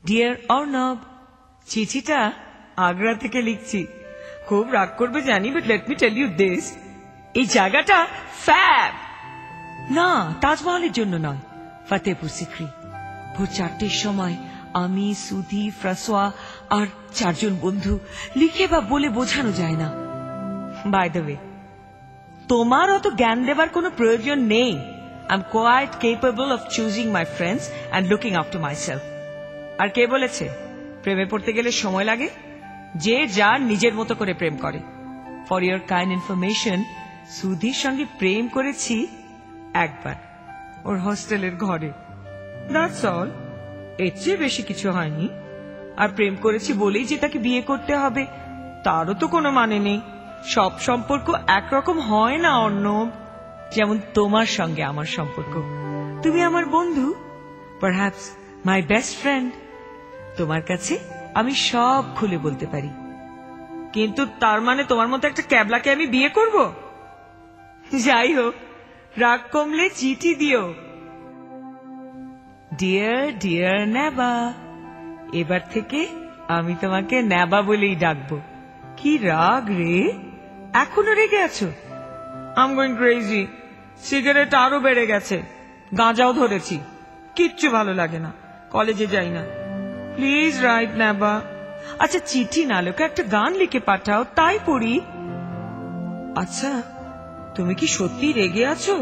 Deer Arnab, চিঠিটা আগ্রা থেকে লিখছি। খুব রাগ করবে জানি, but let me tell you this, এই জায়গাটা ফ্যাব। না, তাজমহলের জন্য নয়, ফতেহপুর সিক্রি। ভোর 4টের সময় আমি, সুধি, ফ্রাসোয়া আর 4 জন বন্ধু, লিখে বা বলে বোঝানো যায় না। বাই দ্য ওয়ে, তোমার অত জ্ঞান দেবার কোনো প্রয়োজন নেই। I am quite capable of choosing my friends and looking after myself. আর কে বলেছে প্রেমে পড়তে গেলে সময় লাগে? যে যার নিজের মতো করে প্রেম করে। For your kind information, Sudhir সঙ্গে প্রেম করেছি একবার, ওর হস্টেলের ঘরে। দ্যাটস অল, এর চেয়ে বেশি কিছু হয়নি। আর প্রেম করেছি বলেই যে তাকে বিয়ে করতে হবে তারও তো কোনো মানে নেই। সব সম্পর্ক একরকম হয় না অর্ণব, যেমন তোমার সঙ্গে আমার সম্পর্ক। তুমি আমার বন্ধু, পারহ্যাপস মাই বেস্ট ফ্রেন্ড। তোমার কাছে আমি সব খুলে বলতে পারি, কিন্তু তার মানে তোমার মতো একটা ক্যাবলাকে আমি বিয়ে করব? যাই হোক, রাগ কমলে চিঠি দিও। ডিয়ার ডিয়ার নেবা, এবার থেকে আমি তোমাকে নেবা বলেই ডাকবো। কি রাগ রে, এখনো রেগে আছো? I am going crazy. Cigarette আরো বেড়ে গেছে, গাঁজাও ধরেছি, কিচ্ছু ভালো লাগে না, কলেজে যাই না। প্লিজ রাইট নেবা। আচ্ছা, চিঠি না লিখে একটা গান লিখে পাঠাও, তাই পড়ি। আচ্ছা, তুমি কি সত্যি রেগে আছো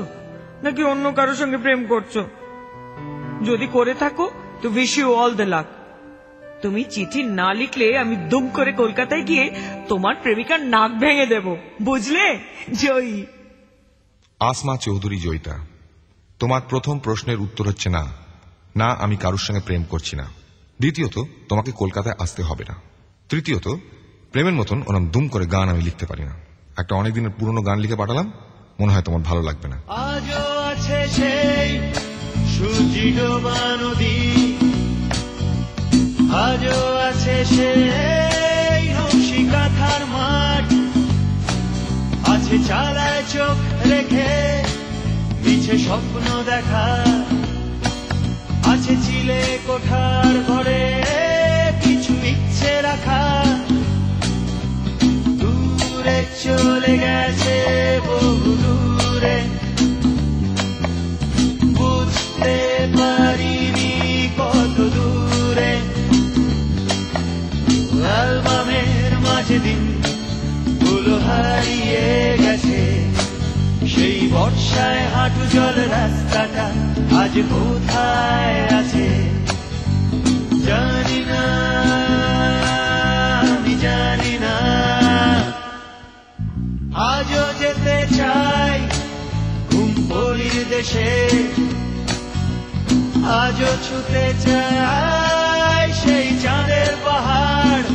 নাকি অন্য কারোর সঙ্গে প্রেম করছো? যদি করে থাকো তো wish you all the luck. তুমি চিঠি না লিখলে আমি দুম করে কলকাতায় গিয়ে তোমার প্রেমিকার নাক ভেঙে দেব, বুঝলে? জয়ী। আসমা চৌধুরী জয়িতা, তোমার প্রথম প্রশ্নের উত্তর হচ্ছে না, না আমি কারোর সঙ্গে প্রেম করছি না। দ্বিতীয়ত, তোমাকে কলকাতায় আসতে হবে না। তৃতীয়ত, প্রেমের মতন ওরম দুম করে গান আমি লিখতে পারি না। একটা অনেক দিনের পুরনো গান লিখে পাঠালাম, মনে হয় তোমার ভালো লাগবে না। আজও আছে সেই সূর্যি ডোবা নদী, আজও আছে সেই নকশি কাঁথার মাঠ, আছে চালায় চোখ রেখে মিছে স্বপ্ন দেখা, আছে চিলে কোঠার ঘরে কিছু ইচ্ছে রাখা। দূরে চলে গেছে বহু দূরে, বুঝতে পারিনি কত দূরে। অ্যালবামের মাঝে দিন গুলো হারিয়ে গেছে, সেই বর্ষায় হাঁটু জল রাস্তাটা আজ কোথায় আছে জানি না, আমি জানি না। আজও যেতে চাই ঘুমপুরির দেশে, আজও ছুতে চাই সেই চাঁদের পাহাড়,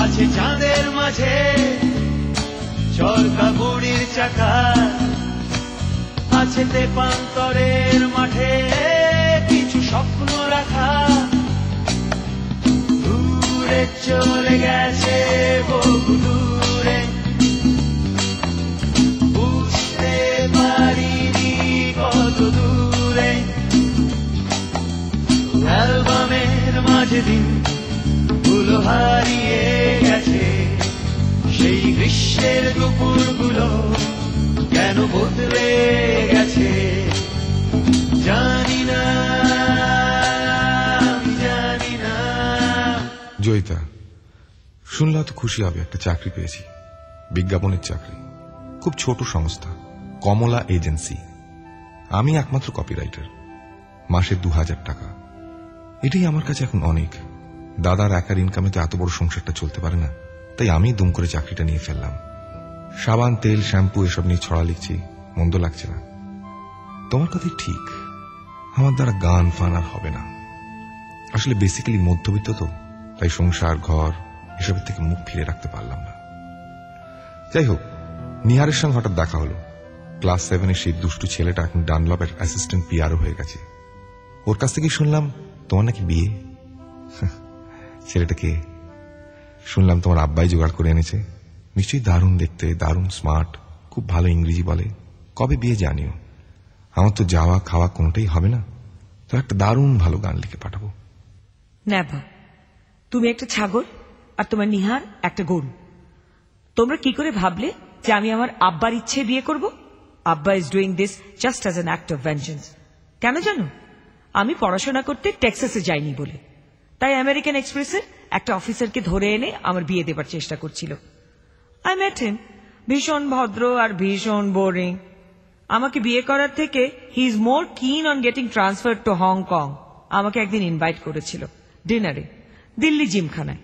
আছে চাঁদের মাঝে চরকা বুড়ির চাকা, আছে তেপান্তরের মাঠে কিছু স্বপ্ন রাখা। দূরে চলে গেছে বহু দূরে, বুঝতে পারিনি কত দূরে। অ্যালবামের মাঝে দিন গুলো হারিয়ে গেছে, সেই গ্রীষ্মের দুপুরগুলো কেন বদলে গেছে জানি না, জানি না। জয়িতা, শুনলে তো খুশি হবে, একটা চাকরি পেয়েছি, বিজ্ঞাপনের চাকরি, খুব ছোট সংস্থা, কমলা এজেন্সি। আমি একমাত্র কপিরাইটার, মাসে 2000 টাকা। এটাই আমার কাছে এখন অনেক। দাদার একার ইনকামে তো এত বড় সংসারটা চলতে পারে না, তাই আমি দুম করে চাকরিটা নিয়ে ফেললাম। সাবান, তেল, শ্যাম্পু এসব নিয়ে ছড়া লিখছি, মন্দ লাগছে না। তোমার কথাই ঠিক, আমার দ্বারা গান ফান আর হবে না। আসলে বেসিক্যালি মধ্যবিত্ত তো, তাই সংসার, ঘর এসবের থেকে মুখ ফিরে রাখতে পারলাম না। যাই হোক, নিহারের সঙ্গে হঠাৎ দেখা হলো। ক্লাস 7-এর সেই দুষ্টু ছেলেটা এখন ডানলপের অ্যাসিস্ট্যান্ট পিআরও হয়ে গেছে। ওর কাছ থেকে শুনলাম তোমার নাকি বিয়ে। ছেলেটাকে শুনলাম তোমার আব্বাই জোগাড় করে এনেছে, নিশ্চয়ই দারুণ দেখতে, দারুণ স্মার্ট, খুব ভালো ইংরেজি বলে। কবে বিয়ে জানিও? আমার তো যাওয়া খাওয়া কোনোটাই হবে না, তো একটা দারুণ ভালো গান লিখে পাঠাবো। নেভা, তুমি একটা ছাগল আর তোমার নিহার একটা গরু। তোমরা কি করে ভাবলে যে আমি আমার আব্বার ইচ্ছে বিয়ে করব? আব্বা is doing this just as an act of vengeance. কেন জানো? আমি পড়াশোনা করতে টেক্সাসে যাইনি বলে, তাই আমেরিকান এক্সপ্রেসের একটা অফিসারকে ধরে এনে আমার বিয়ে দেবার চেষ্টা করছিল। আই মেট হিম, ভীষণ ভদ্র আর ভীষণ বোরিং। আমাকে বিয়ে করার থেকে হি ইজ মোর কিন on getting transfer to Hong Kong. আমাকে একদিন ইনভাইট করেছিল ডিনারে, দিল্লি জিমখানায়।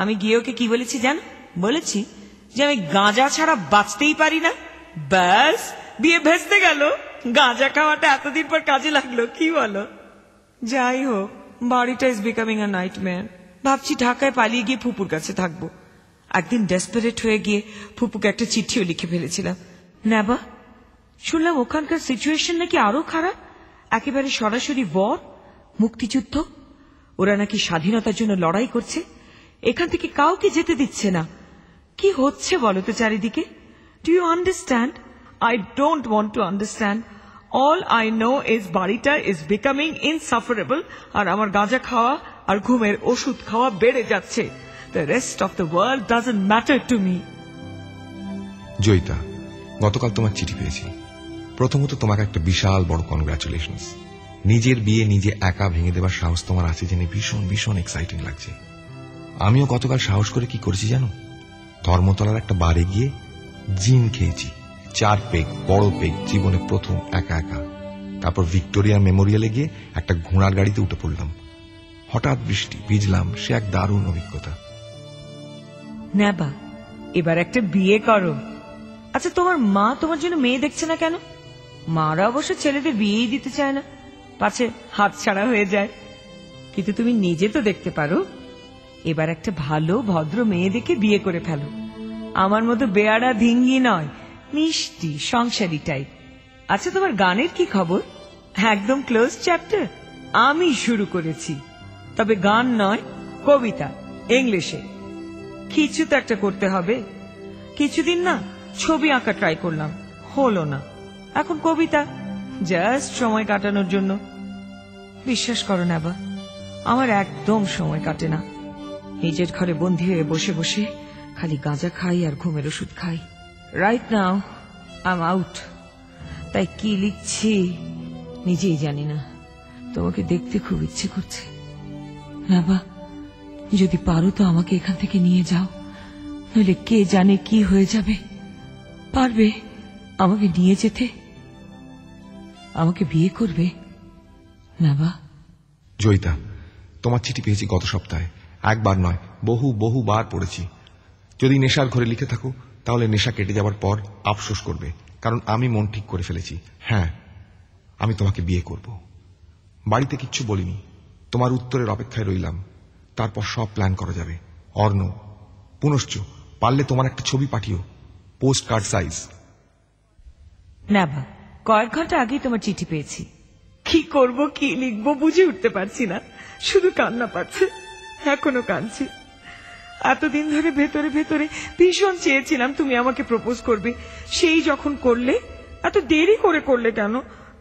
আমি গিয়ে ওকে কি বলেছি জানো? বলেছি যে আমি গাঁজা ছাড়া বাঁচতেই পারি না। ব্যাস, বিয়ে ভেস্তে গেল। গাঁজা খাওয়াটা এতদিন পর কাজে লাগলো, কি বলো? যাই হোক, বাড়িটা ইজ বিকামিং আ নাইটমেয়ার। ভাবছি ঢাকায় পালিয়ে গিয়ে ফুপুর কাছে থাকবো। একদিন ডেসপারেট হয়ে গিয়ে ফুপুকে একটা চিঠিও লিখে ফেলেছিলাম। নেবা, শুনলাম ওখানকার সিচুয়েশন নাকি আরো খারাপ, একেবারে সরাসরি ওয়ার, মুক্তিযুদ্ধ। ওরা নাকি স্বাধীনতার জন্য লড়াই করছে, এখান থেকে কাউকে যেতে দিচ্ছে না। কি হচ্ছে বলো তো চারিদিকে? Do you understand? I don't want to understand. All I know is বাড়িটা ইজ বিকামিং ইনসাফারেবল, আর আমার গাঁজা খাওয়া আর ঘুমের ওষুধ খাওয়া বেড়ে যাচ্ছে। The rest of the world doesn't matter to me. Joyita, গতকাল তোমার চিঠি পেয়েছি। প্রথমত তোমাকে একটা বিশাল বড় কনগ্রাচুলেশনস। নিজের বিয়ে নিজে একা ভেঙে দেবার সাহস তোমার আছে জেনে ভীষণ ভীষণ এক্সাইটিং লাগছে। আমিও গতকাল সাহস করে কি করেছি জানো? ধর্মতলার একটা বারে গিয়ে জিন খেয়েছি, 4 পেগ, বড় পেগ, জীবনে প্রথম একা একা। তারপর ভিক্টোরিয়া মেমোরিয়ালে গিয়ে একটা ঘোড়ার গাড়িতে উঠে পড়লাম। হঠাৎ বৃষ্টি, ভিজলাম, সে এক দারুণ অভিজ্ঞতা। নেবা, এবার একটা বিয়ে করো। আচ্ছা, তোমার মা তোমার জন্য মেয়ে দেখছে না কেন? মারা অবশ্য ছেলেদের বিয়েই দিতে চায় না, পাছে হাত ছাড়া হয়ে যায়। কিন্তু তুমি নিজে তো দেখতে পারো। এবার একটা ভালো ভদ্র মেয়ে দেখে বিয়ে করে ফেলো। আমার মতো বেয়ারা ধিঙ্গি নয়, মিষ্টি সংসারী টাইপ। আচ্ছা, তোমার গানের কি খবর? একদম ক্লোজ চ্যাপ্টার আমি শুরু করেছি, তবে গান নয়, কবিতা, ইংলিশে। কিছু তো একটা করতে হবে। কিছুদিন না ছবি আঁকা ট্রাই করলাম, হলো না। এখন কবিতা, জাস্ট সময় কাটানোর জন্য। বিশ্বাস করো নেবা, আমার একদম সময় কাটে না। নিজের ঘরে বন্দী হয়ে বসে বসে খালি গাঁজা খাই আর ঘুমের ওষুধ খাই। Right now I am out. তাই কি লিখছি নিজেই জানি না। তোমাকে দেখতে খুব ইচ্ছে করছে নেবা। যদি পারো তো আমাকে এখান থেকে নিয়ে যাও, নইলে কে জানে কি হয়ে যাবে। পারবে আমাকে নিয়ে যেতে? আমাকে বিয়ে করবে নেবা? জয়িতা, তোমার চিঠি পেয়েছি গত সপ্তাহে। একবার নয়, বহুবার পড়েছি। যদি নেশার ঘরে লিখে থাকো তাহলে নেশা কেটে যাবার পর আফসোস করবে, কারণ আমি মন ঠিক করে ফেলেছি। হ্যাঁ, আমি তোমাকে বিয়ে করব। বাড়িতে কিচ্ছু বলিনি, তোমার উত্তরের অপেক্ষায় রইলাম। তারপর সব প্ল্যান করা যাবে। অর্ণ, পুনশ্চ পারলে তোমার একটা ছবি পাঠিও, পোস্ট কার্ড সাইজ। নেবা, কয়েক ঘন্টা আগেই তোমার চিঠি পেয়েছি। কি করব, কি লিখবো বুঝে উঠতে পারছি না, শুধু কান্না পাচ্ছে। এখনো কাঁদছি। এতদিন ধরে ভেতরে ভেতরে ভীষণ চেয়েছিলাম তুমি আমাকে প্রপোজ করবে। সেই যখন করলে, এত দেরি করে করলে কেন?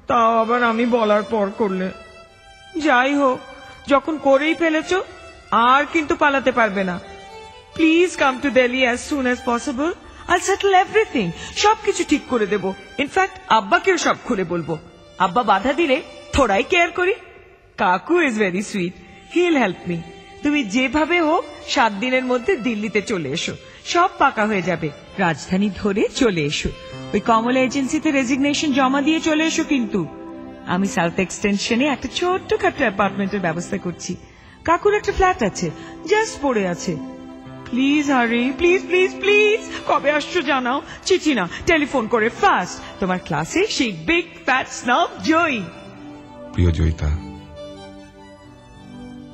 তাও আবার আমি বলার পর করলে। যাই হোক, যখন করেই ফেলেছ আর কিন্তু পালাতে পারবে না। Please come to Delhi as soon as possible. I'll settle everything. সবকিছু ঠিক করে দেব। ইনফ্যাক্ট আব্বাকেও সব খুলে বলবো। আব্বা বাধা দিলে থোড়াই কেয়ার করি। কাকু is very sweet, he'll help me. তুমি যেভাবে হোক 7 দিনের মধ্যে দিল্লিতে চলে এসো, সব পাকা হয়ে যাবে। রাজধানী ধরে চলে এসো। ওই কমলা এজেন্সিতে রেজিগনেশন জমা দিয়ে চলে এসো। কিন্তু আমি সাউথ এক্সটেনশনে একটা ছোট্টখাটো অ্যাপার্টমেন্টের ব্যবস্থা করছি। কাকুর একটা ফ্ল্যাট আছে, জাস্ট পড়ে আছে। প্লিজ হারি, প্লিজ প্লিজ প্লিজ। কবে আসছো জানাও, চিঠি না টেলিফোন করে ফাস্ট। তোমার ক্লাসে সেই বিগ ফ্যাট স্নব জয়ী। প্রিয় জয়িতা,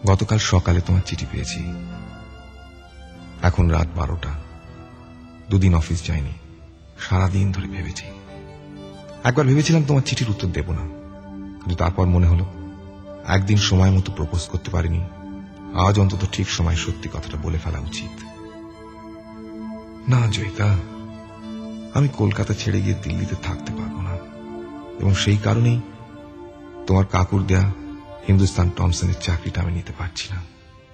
গতকাল সকালে তোমার চিঠি পেয়েছি। এখন রাত 12টা। 2 দিন অফিস যায়নি। সারাদিন ধরে ভেবেছি। একবার ভেবেছিলাম তোমার চিঠির উত্তর দেব না, কিন্তু তারপর মনে হলো একদিন সময় মতো প্রপোজ করতে পারিনি, আজ অন্তত ঠিক সময় সত্যি কথাটা বলে ফেলা উচিত। না জয়িতা, আমি কলকাতা ছেড়ে গিয়ে দিল্লিতে থাকতে পারবো না, এবং সেই কারণেই তোমার কাকুর দেয়া হিন্দুস্তান টমসনের চাকরিটা আমি নিতে পারছি না।